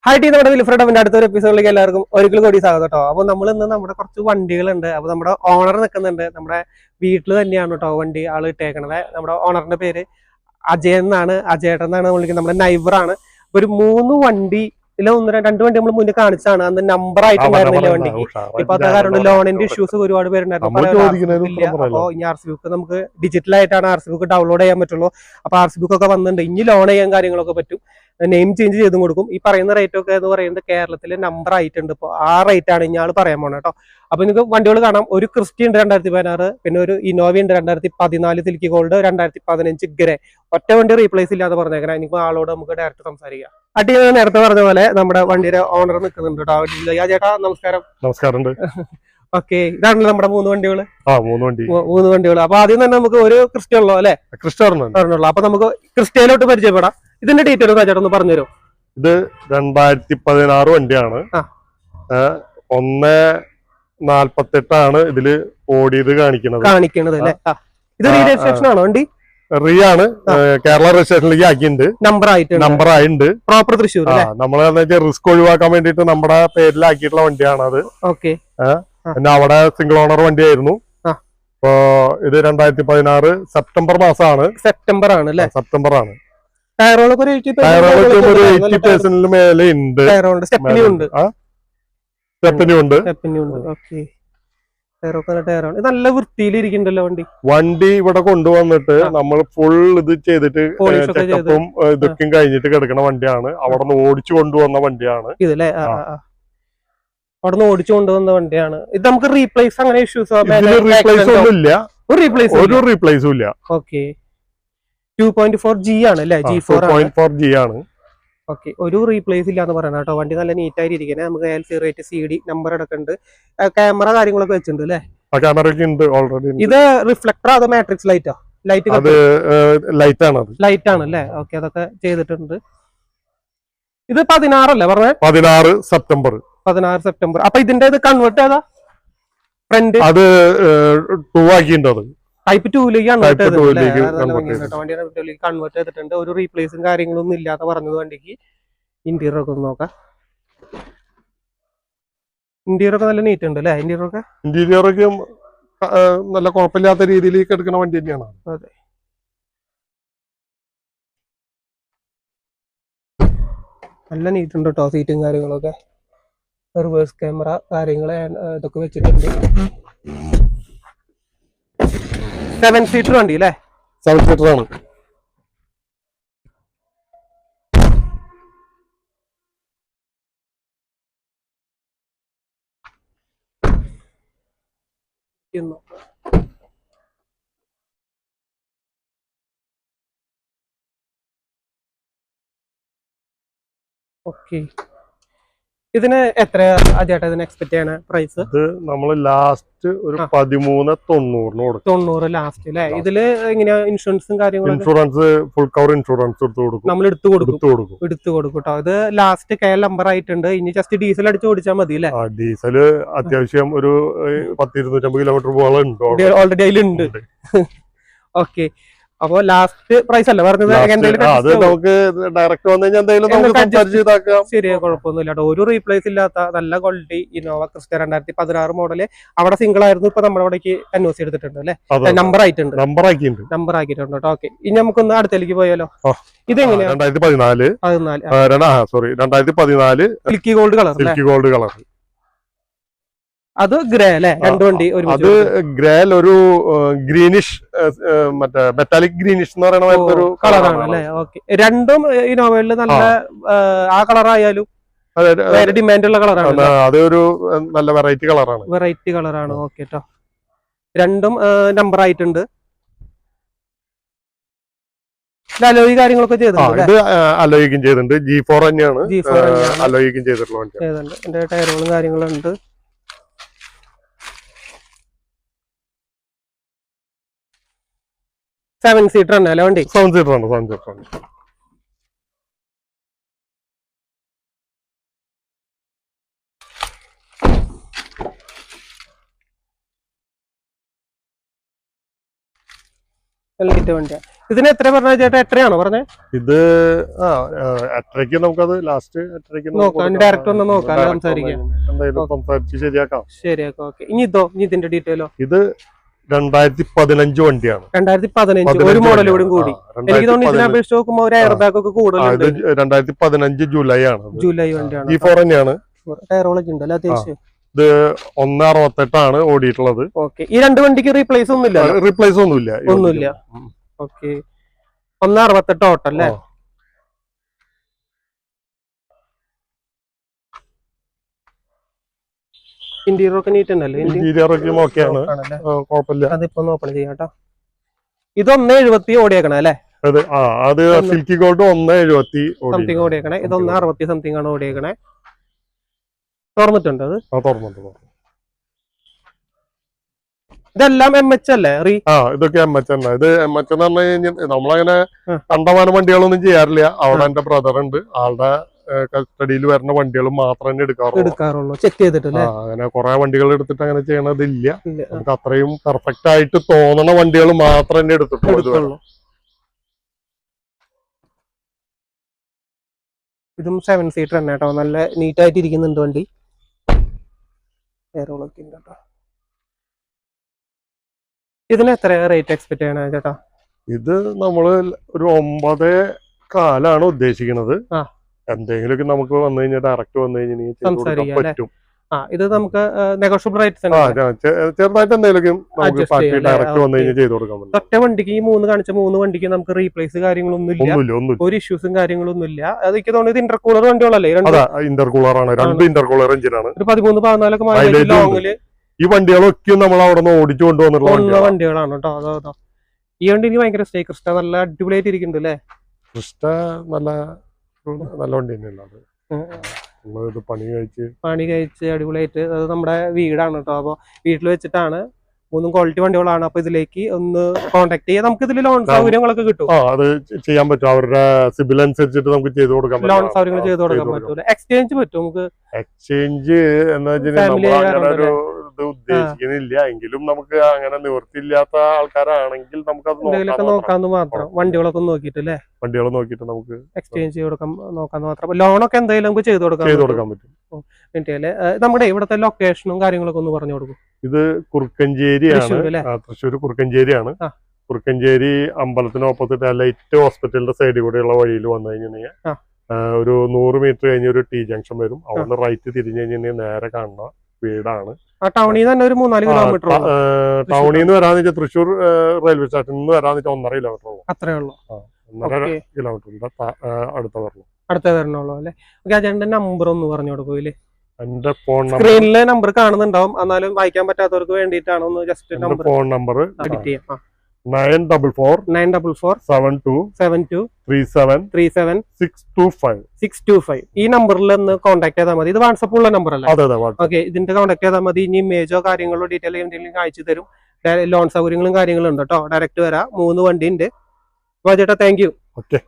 Hi tea, നമ്മുടെ Wilfred അടുത്തൊരു എപ്പിസോഡിലേക്ക് എല്ലാവർക്കും ഒരിക്കലും കൂടി സ്വാഗതം കേട്ടോ. അപ്പോൾ നമ്മൾ ഇന്ന് നമ്മുടെ കുറച്ച് വണ്ടികളുണ്ട്. അപ്പോൾ നമ്മുടെ ഓണർ നിൽക്കുന്നുണ്ട്. നമ്മുടെ വീട്ടിൽ തന്നെയാണ് കേട്ടോ വണ്ടി ആൾ ഇട്ടേക്കണത്. നമ്മുടെ ഓണറിന്റെ പേര് അജയൻ എന്നാണ്, അജയേട്ടൻ എന്നാണ് വിളിക്കുന്നത്. നമ്മുടെ നൈബറാണ്. ഒരു 3 വണ്ടി രണ്ട് വണ്ടി നമ്മൾ മുന്നേ കാണിച്ചാണ്. അന്ന് നമ്പർ ആയിട്ടുണ്ടായിരുന്നില്ല വണ്ടിക്ക്. ഇപ്പൊ അത് കാരണം ലോണിന്റെ ഇഷ്യൂസ് ഒരുപാട് പേരുണ്ടായിരുന്നു. അപ്പൊ ഇനി RC ബുക്ക് നമുക്ക് ഡിജിറ്റലായിട്ടാണ് RC ബുക്ക് ഡൗൺലോഡ് ചെയ്യാൻ പറ്റുള്ളൂ. അപ്പൊ RC ബുക്ക് ഒക്കെ വന്നിട്ടുണ്ട്. ഇനി ലോൺ ചെയ്യാൻ കാര്യങ്ങളൊക്കെ പറ്റും. നെയിം ചേഞ്ച് ചെയ്തും കൊടുക്കും. ഈ പറയുന്ന റേറ്റ് ഒക്കെ എന്ന് പറയുന്നത് കേരളത്തിൽ നമ്പർ ആയിട്ടുണ്ട്. ഇപ്പോൾ ആ റേറ്റ് ആണ് ഇയാൾ പറയാൻ പോണത് കേട്ടോ. അപ്പൊ നിങ്ങൾക്ക് വണ്ടികൾ കാണാം. ഒരു ക്രിസ്റ്റ ഉണ്ട് 2016, പിന്നെ ഒരു ഇന്നോവ ഉണ്ട് 2014 സിൽക്കി ഗോൾഡ്, 2015 ഗ്രേ. ഒറ്റ വണ്ടി റീപ്ലേസ് ഇല്ലാതെ പറഞ്ഞേക്കണം. എനിക്ക് ആളോട് നമുക്ക് ഡയറക്റ്റ് സംസാരിക്കാം. അട്ടി നേരത്തെ പറഞ്ഞ പോലെ നമ്മുടെ വണ്ടിയുടെ ഓണർ നിൽക്കുന്നുണ്ട് കേട്ടോ. ചേട്ടാ നമസ്കാരം. നമസ്കാരം. ഓക്കെ, ഇതാണല്ലോ നമ്മുടെ 3 വണ്ടികൾ. 3 വണ്ടികൾ. അപ്പൊ ആദ്യം തന്നെ നമുക്ക് ഒരു ക്രിസ്റ്റ ഉള്ളോ അല്ലെ? ക്രിസ്റ്റ പറഞ്ഞുള്ളൂ. അപ്പൊ നമുക്ക് ക്രിസ്റ്റയിലോട്ട് പരിചയപ്പെടാം. ഇതിന്റെ ഡീറ്റെയിൽ ചേട്ടാ ഒന്ന് പറഞ്ഞുതരും. ഇത് 2016 വണ്ടിയാണ്. 148 ഇതില് ഓടിയത് കാണിക്കണത് അല്ലേ? ഇത് റീ രജിസ്ട്രേഷൻ ആണോ വണ്ടി? ആണ്. കേരള രജിസ്ട്രേഷനിലേക്ക് ആക്കിയിട്ടുണ്ട്. നമ്പർ ആയിട്ടുണ്ട്. പ്രോപ്പർ തൃശ്ശൂർ. നമ്മള് റിസ്ക് ഒഴിവാക്കാൻ വേണ്ടിട്ട് നമ്മുടെ പേരിലാക്കിയിട്ടുള്ള വണ്ടിയാണ് അത്. ഓക്കെ. പിന്നെ അവിടെ സിംഗിൾ ഓണർ വണ്ടിയായിരുന്നു. ഇപ്പൊ ഇത് 2016 സെപ്റ്റംബർ മാസമാണ്. സെപ്റ്റംബർ ആണ് അല്ലേ? സെപ്റ്റംബർ ആണ്. ടയറുകളൊക്കെ ഒരു 80% മേലെ ഉണ്ട്. സ്റ്റെപ്പിനി ഉണ്ട്. നല്ല വൃത്തിയിലിരിക്കണ്ടല്ലോ വണ്ടി ഇവിടെ കൊണ്ടുവന്നിട്ട് നമ്മൾ ഫുൾ ഇത് ചെയ്തിട്ട് ചെക്കപ്പും ഇതൊക്കെയും കഴിഞ്ഞിട്ട് കിടക്കുന്ന വണ്ടിയാണ്. അവിടെ നിന്ന് ഓടിച്ചു കൊണ്ടുവന്ന വണ്ടിയാണ് ഇതല്ലേ? അവിടെ നിന്ന് ഓടിച്ചു കൊണ്ടുവന്ന വണ്ടിയാണ് ഇത്. നമുക്ക് റീപ്ലേസ് അങ്ങനെ ഇഷ്യൂസ് റീപ്ലേസ് ഒന്നും ഇല്ല. ഒരു റീപ്ലേസും ഇല്ല. ഓക്കെ. 2.4G ആണ് അല്ലേ? G4 ആണ്. ഓക്കെ. ഒരു റീപ്ലേസ് ഇല്ലാന്ന് പറയണം കേട്ടോ. വണ്ടി നല്ല നീറ്റ് ആയിട്ട് ഇരിക്കണേ. നമുക്ക് LC റേറ്റ് CD നമ്പർ അടക്കുന്നുണ്ട്. ക്യാമറ കാര്യങ്ങളൊക്കെ വെച്ചിട്ടുണ്ട് അല്ലേ? ഓൾറെഡി. ഇത് റിഫ്ലക്ടർ അതോ മാട്രിക്സ് ലൈറ്റാ? ലൈറ്റ് ആണ് അല്ലേ? ഓക്കെ, അതൊക്കെ ചെയ്തിട്ടുണ്ട്. ഇത് 16 അല്ലേ പറഞ്ഞേ? 16 സെപ്റ്റംബർ. അപ്പൊ ഇതിന്റെ ഇത് കൺവേർട്ട് ചെയ്താ ഫ്രണ്ട് അത് 2 ആക്കിയിട്ടുണ്ട്. ടൈപ്പ് 2ലേക്കാണ് കൺവേർട്ട് ചെയ്തിട്ടുണ്ട്. ഒരു റീപ്ലേസും കാര്യങ്ങളൊന്നും ഇല്ലാത്ത പറഞ്ഞത് വണ്ടിക്ക്. ഇന്റീരിയർ ഒക്കെ ഒന്ന് നോക്കാം. ഇന്റീരിയർ ഒക്കെ നല്ല നീറ്റ് ഉണ്ട് അല്ലേ? ഇന്റീരിയർ ഒക്കെ നല്ല കുഴപ്പമില്ലാത്ത രീതിയിലേക്ക് എടുക്കുന്ന വണ്ടി തന്നെയാണ്. അതെ. നല്ല നീറ്റ് ഉണ്ട് കേട്ടോ. സീറ്റും കാര്യങ്ങളൊക്കെ, റിവേഴ്സ് ക്യാമറ കാര്യങ്ങള് ഇതൊക്കെ വെച്ചിട്ടുണ്ട്. 7 സീറ്റർ വണ്ടി അല്ലേ? 7 സീറ്റർ ആണ്. ഓക്കെ. ഇതിന് എത്ര ചേട്ടാ ഇതിന് എക്സ്പെക്ട് ചെയ്യണ പ്രൈസ്? ഇത് നമ്മള് ലാസ്റ്റ് ഒരു 13,90 ലാസ്റ്റ് അല്ലേ? ഇതില് എങ്ങനെയാ ഇൻഷുറൻസും കാര്യങ്ങളും? ഇൻഷുറൻസ് ഫുൾ കവർ ഇൻഷുറൻസ് നമ്മൾ എടുത്തു കൊടുക്കും കേട്ടോ. ഇത് ലാസ്റ്റ് KL നമ്പർ ആയിട്ടുണ്ട്. ഇനി ജസ്റ്റ് ഡീസൽ അടിച്ച് ഓടിച്ചാൽ മതി അല്ലേ? ഡീസല് അത്യാവശ്യം ഒരു 10-250 കിലോമീറ്റർ പോകാൻ ഓൾറെഡി അതിലുണ്ട്. ഓക്കെ. അപ്പൊ ലാസ്റ്റ് പ്രൈസ് അല്ല പറഞ്ഞത്? ശരിയാ, കുഴപ്പമൊന്നുമില്ല. ഒരു റീപ്ലേസ് ഇല്ലാത്ത നല്ല ക്വാളിറ്റി ഇന്നോവ ക്രിസ്റ്റ 2016 മോഡല്. അവിടെ സിംഗിൾ ആയിരുന്നു. ഇപ്പൊ നമ്മുടെ അവിടേക്ക് NOC എടുത്തിട്ടുണ്ട് അല്ലെ? നമ്പർ ആക്കിയിട്ടുണ്ട് കേട്ടോ. ഓക്കെ, ഇനി നമുക്കൊന്ന് അടുത്തേക്ക് പോയാലോ? ഇതെങ്ങനെയാ? 2014 സിൽക്കി ഗോൾഡ് കളർ. അത് ഗ്രേ അല്ലെ? 2 വണ്ടി അത് ഗ്രേൽ ഒരു ഗ്രീനിഷ്, മറ്റേ മെറ്റാലിക് ഗ്രീനിഷ് എന്ന് പറയുന്ന ഒരു കളറാണ് അല്ലെ? ഓക്കെ. രണ്ടും ഇന്നോവയില് നല്ല ആ കളറായാലും ഡിമാൻഡ് ഉള്ള കളറാണ്. അതൊരു നല്ല വെറൈറ്റി കളറാണ്. ഓക്കെ ട്ടോ. രണ്ടും നമ്പർ ആയിട്ടുണ്ട്. അലോയി കാര്യങ്ങളൊക്കെ ചെയ്തിട്ടുണ്ട്. G4 തന്നെയാണ് അലോയിക്കും ചെയ്തിട്ടുള്ള വണ്ടി. എന്റെ ടയറുകളും കാര്യങ്ങളും ഉണ്ട്. സെവൻ സീറ്റർ തന്നെ അല്ലേ വണ്ടി? 7 സീറ്റർ ആണ്. ലൈറ്റ് വണ്ടിയാ. ഇതിന് എത്ര പറഞ്ഞ ചേട്ടാ? എത്രയാണോ പറഞ്ഞത്? ഇത് 8:30 നമുക്കത് ലാസ്റ്റ് 8:30 നോക്കാം, ഡയറക്റ്റ് ഒന്ന് നോക്കാം, സംസാരിക്കാം, എന്തായാലും സംസാരിച്ച് ശരിയാക്കാം. ഓക്കെ. ഇനി ഇതിന്റെ ഡീറ്റെയിലോ? ഇത് 2015 വണ്ടിയാണ്. 2015 ഒരു മോഡൽ കൂടി കൂടി. എനിക്ക് തോന്നുന്നു ഇതിനെ അപേക്ഷിച്ച് നോക്കുമ്പോൾ ഒരു എയർ ബാഗ് ഒക്കെ കൂടുതലുണ്ട്. 2015 ജൂലൈ ആണ്. ജൂലൈ വണ്ടിയാണ്. G4 തന്നെയാണ്. ടയറോളൊക്കെ ഉണ്ടല്ലോ അത്യാവശ്യം. ഇത് 1.68 ആണ് ഓടിയിട്ടുള്ളത്. ഓക്കെ. ഈ രണ്ട് വണ്ടിക്ക് റീപ്ലേസ് ഒന്നുമില്ല? റീപ്ലേസ് ഒന്നുമില്ല. ഓക്കെ. 1.68 ടോട്ടൽ അല്ലേ? ഇന്റീരിയർ ഒക്കെ നീറ്റ് ഉണ്ടല്ലോ? ഇന്റീരിയർ ഒക്കെ ഓക്കെയാണ്, കുഴപ്പമില്ല. അതിപ്പോ ഓപ്പൺ ചെയ്യാം കേട്ടോ. ഇത് 1.70 ഓടിയേക്കണേ അല്ലേ? അത് സിൽക്കി ഗോൾഡ് 1.70 സംതിങ് ഓടിയേക്കണേ. ഇത് 1.60 സംതിങ് ആണ് ഓടിയേക്കണേ. തുറന്നിട്ടുണ്ട് അത്? തുറന്നിട്ടുണ്ട്. ഇതെല്ലാം MH അല്ലേ? ഇതൊക്കെ MH തന്നെ. ഇത് MH എന്ന് പറഞ്ഞു കഴിഞ്ഞാൽ നമ്മളങ്ങനെ കണ്ടമാനം വണ്ടികളൊന്നും ചെയ്യാറില്ല. അവിടെ എന്റെ ബ്രദർ ഉണ്ട്, ആളുടെ കസ്റ്റഡിയിൽ വരുന്ന വണ്ടികൾ മാത്രം തന്നെ എടുക്കാറുള്ളൂ. ചെക്ക് ചെയ്തിട്ട് അങ്ങനെ കുറെ വണ്ടികൾ എടുത്തിട്ട് അങ്ങനെ ചെയ്യണതില്ല. നമുക്ക് അത്രയും പെർഫെക്റ്റ് ആയിട്ട് തോന്നണ വണ്ടികൾ മാത്രം തന്നെ എടുത്തിട്ടുള്ളൂ. ഇതും 7 സീറ്റർ തന്നെ കേട്ടോ. നല്ല നീറ്റ് ആയിട്ട് ഇരിക്കുന്നുണ്ട് വണ്ടി. ഇതിന് എത്ര റേറ്റ് എക്സ്പെക്ട് ചെയ്യണ ചേട്ടാ? ഇത് നമ്മള് ഒരു 9.4 ഉദ്ദേശിക്കുന്നത്. എന്തെങ്കിലുമൊക്കെ നമുക്ക് വന്നു കഴിഞ്ഞാൽ ഡയറക്റ്റ് വന്നു കഴിഞ്ഞാൽ പറ്റും. ഇത് നമുക്ക് നെഗോഷ്യബിൾ റേറ്റ് ചെറുതായിട്ട് എന്തെങ്കിലും ഡയറക്റ്റ് വന്നു കഴിഞ്ഞാൽ ചെയ്ത് കൊടുക്കാൻ പറ്റും. ഒറ്റ വണ്ടിക്ക് ഈ കാണിച്ച 3 വണ്ടിക്ക് നമുക്ക് റീപ്ലേസ് കാര്യങ്ങളൊന്നും ഇല്ല, ഒരു ഇഷ്യൂസും കാര്യങ്ങളൊന്നും ഇല്ല. അതൊക്കെ തോന്നുന്നത് ഇന്റർകൂളർ വണ്ടികളല്ലേ? ഇന്റർകൂളർ ആണ്, 2 ഇന്റർകൂളർ എഞ്ചിനാണ്. ഒരു 13-14 മൈലേജ് ലോങ്ങില് ഈ വണ്ടികളൊക്കെ നമ്മൾ അവിടെ നിന്ന് ഓടിച്ചു കൊണ്ടുവന്നിട്ടുള്ള വണ്ടികളാണ് കേട്ടോ. അതോ ഈ വണ്ടി എനിക്ക് ഭയങ്കര ക്രിസ്റ്റ നല്ല അടിപൊളിയായിട്ട് ഇരിക്കുന്നുണ്ട് അല്ലേ? ക്രിസ്റ്റ നല്ല വണ്ടി തന്നെയല്ല അത്. പണി കഴിച്ച് അടിപൊളിയായിട്ട്. അത് നമ്മുടെ വീടാണ് കേട്ടോ. അപ്പൊ വീട്ടിൽ വെച്ചിട്ടാണ് 3 ക്വാളിറ്റി വണ്ടികളാണ്. അപ്പൊ ഇതിലേക്ക് ഒന്ന് കോൺടാക്ട് ചെയ്യാം. നമുക്ക് ഇതിൽ ലോൺ സൗകര്യങ്ങളൊക്കെ കിട്ടും. അത് ചെയ്യാൻ പറ്റും. അവരുടെ സിബിൽ അനുസരിച്ചിട്ട് നമുക്ക് ചെയ്ത് കൊടുക്കാം. ലോൺ സൗകര്യങ്ങൾ ചെയ്ത് കൊടുക്കാൻ പറ്റൂല. എക്സ്ചേഞ്ച് പറ്റും നമുക്ക്. എക്സ്ചേഞ്ച് എന്ന് വെച്ചാൽ ഉദ്ദേശിക്കുന്നില്ല, എങ്കിലും നമുക്ക് അങ്ങനെ നിവൃത്തിയില്ലാത്ത ആൾക്കാരാണെങ്കിൽ നമുക്ക് അത് നോക്കാന്ന് മാത്രം. വണ്ടികളൊക്കെ നോക്കിയിട്ടല്ലേ? വണ്ടികൾ നോക്കിയിട്ട് നമുക്ക് എക്സ്ചേഞ്ച് ചെയ്ത് കൊടുക്കാൻ നോക്കാന്ന് മാത്രം. ലോണൊക്കെ എന്തായാലും നമുക്ക് ചെയ്ത് കൊടുക്കാൻ പറ്റും. നമ്മുടെ ഇവിടുത്തെ ലൊക്കേഷനും കാര്യങ്ങളൊക്കെ ഒന്ന് പറഞ്ഞു കൊടുക്കും. ഇത് കുറുക്കഞ്ചേരിയാണ്, തൃശ്ശൂർ കുറുക്കഞ്ചേരിയാണ്. കുറുക്കഞ്ചേരി അമ്പലത്തിന് ഓപ്പോസിറ്റ് ലൈറ്റ് ഹോസ്പിറ്റലിന്റെ സൈഡിൽ കൂടെയുള്ള വഴിയിൽ വന്നു കഴിഞ്ഞാൽ ഒരു 100 മീറ്റർ കഴിഞ്ഞ ഒരു T ജംഗ്ഷൻ വരും. അവിടെ റൈറ്റ് തിരിഞ്ഞു കഴിഞ്ഞാൽ നേരെ കാണുന്ന വീടാണ്. ടൗണിൽ തന്നെ ഒരു 3-4 കിലോമീറ്റർ. ടൗണിൽ നിന്ന് വരാന്ന് വെച്ചാൽ തൃശ്ശൂർ റെയിൽവേ സ്റ്റേഷനിൽ നിന്ന് വരാന്ന് വെച്ചാൽ 1.5 കിലോമീറ്റർ ഉള്ളൂ. അത്രേ ഉള്ളൂ. 1.5 കിലോമീറ്ററിന്റെ അടുത്ത വരണുള്ളൂ അല്ലെ? ചേട്ടന്റെ നമ്പർ ഒന്ന് പറഞ്ഞു കൊടുക്കൂല്ലേ? എന്റെ ഫോൺ നമ്പർ സ്ക്രീനിലെ നമ്പർ കാണുന്നുണ്ടാവും, എന്നാലും വായിക്കാൻ പറ്റാത്തവർക്ക് വേണ്ടിയിട്ടാണ് ഒന്ന് just number. Phone number edit ചെയ്യാം. 944 72 37 625. ഈ നമ്പറിൽ ഒന്ന് കോൺടാക്ട് ചെയ്താൽ മതി. ഇത് വാട്സപ്പ് ഉള്ള നമ്പർ അല്ലേ? ഓക്കെ. ഇതിന്റെ കോൺടാക്ട് ചെയ്താൽ മതി. ഇനി ഇമേജോ കാര്യങ്ങളോ ഡീറ്റെയിൽ എന്തെങ്കിലും അയച്ചു തരും. ലോൺ സൗകര്യങ്ങളും കാര്യങ്ങളും ഉണ്ട് കേട്ടോ. ഡയറക്റ്റ് വരാം. 3 വണ്ടി ഉണ്ട്. ചേട്ടാ താങ്ക് യു. ഓക്കെ.